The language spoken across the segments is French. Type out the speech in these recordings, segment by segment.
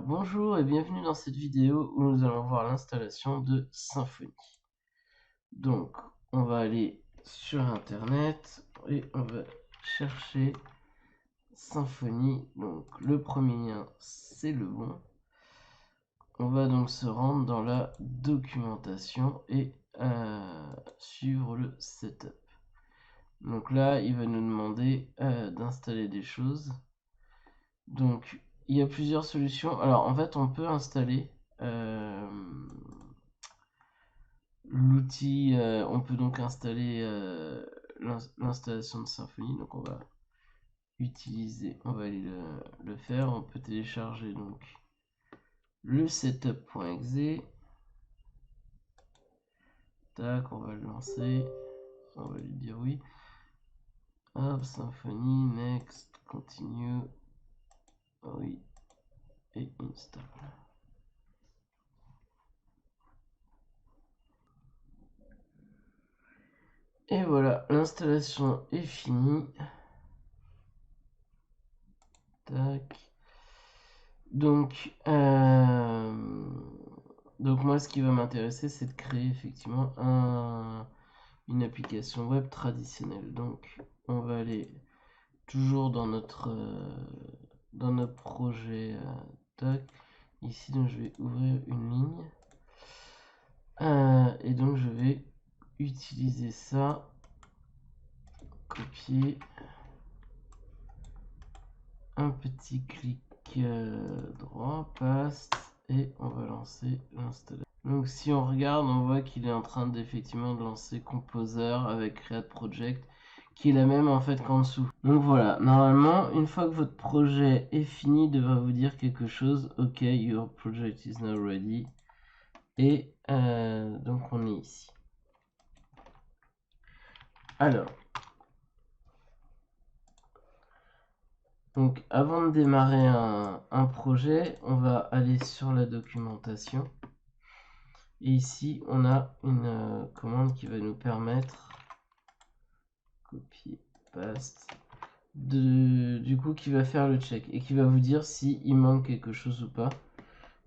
Bonjour et bienvenue dans cette vidéo où nous allons voir l'installation de Symfony. Donc, on va aller sur internet et on va chercher Symfony. Donc, le premier lien, c'est le bon. On va donc se rendre dans la documentation et suivre le setup. Donc là, il va nous demander d'installer des choses. Donc, il y a plusieurs solutions. Alors, en fait, on peut installer l'outil. On peut donc installer l'installation de Symfony. Donc, on va utiliser, on va aller le faire. On peut télécharger donc le setup.exe. Tac, on va le lancer. On va lui dire oui. Hop, Symfony, next, continue. Oui, et install. Et voilà, l'installation est finie. Tac. Donc moi, ce qui va m'intéresser, c'est de créer effectivement une application web traditionnelle. Donc, on va aller toujours dans notre projet. Tac. Ici, donc, je vais ouvrir une ligne. Et donc, je vais utiliser ça. Copier. Un petit clic droit, paste, et on va lancer l'installation. Donc si on regarde, on voit qu'il est en train d'effectivement de lancer Composer avec Create Project, qui est la même en fait qu'en dessous. Donc voilà, normalement, une fois que votre projet est fini, il devrait vous dire quelque chose. Ok, your project is now ready. Et donc on est ici. Alors, donc avant de démarrer un projet, on va aller sur la documentation. Et ici, on a une commande qui va nous permettre, copier, paste, du coup qui va faire le check et qui va vous dire si il manque quelque chose ou pas.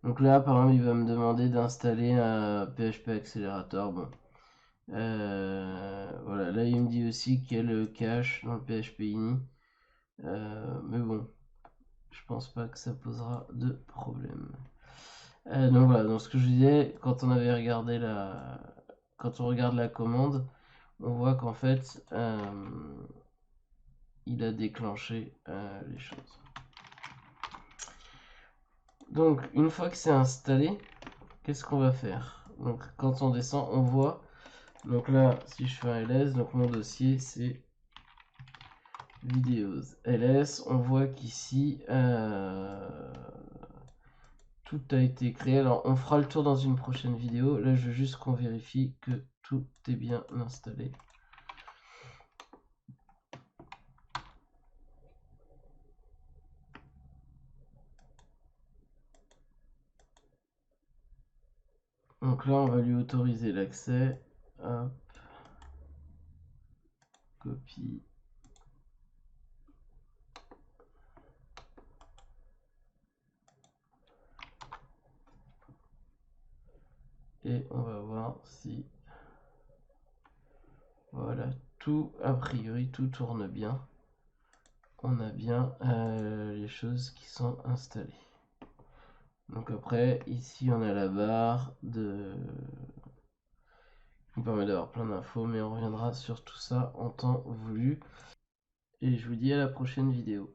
Donc là, par exemple, il va me demander d'installer un PHP Accelerator. Bon, voilà, là il me dit aussi qu'il y a le cache dans le PHP ini. Mais bon, je pense pas que ça posera de problème. Donc voilà, donc ce que je disais, quand on avait regardé quand on regarde la commande, on voit qu'en fait, il a déclenché les choses. Donc une fois que c'est installé, qu'est-ce qu'on va faire? Donc quand on descend, on voit. Donc là, si je fais un ls, donc mon dossier c'est vidéos ls. On voit qu'ici tout a été créé. Alors on fera le tour dans une prochaine vidéo. Là je veux juste qu'on vérifie que tout est bien installé. Donc là on va lui autoriser l'accès. Hop. Copie. Et on va voir si voilà, tout a priori tout tourne bien. On a bien les choses qui sont installées. Donc après ici on a la barre qui permet d'avoir plein d'infos, mais on reviendra sur tout ça en temps voulu. Et je vous dis à la prochaine vidéo.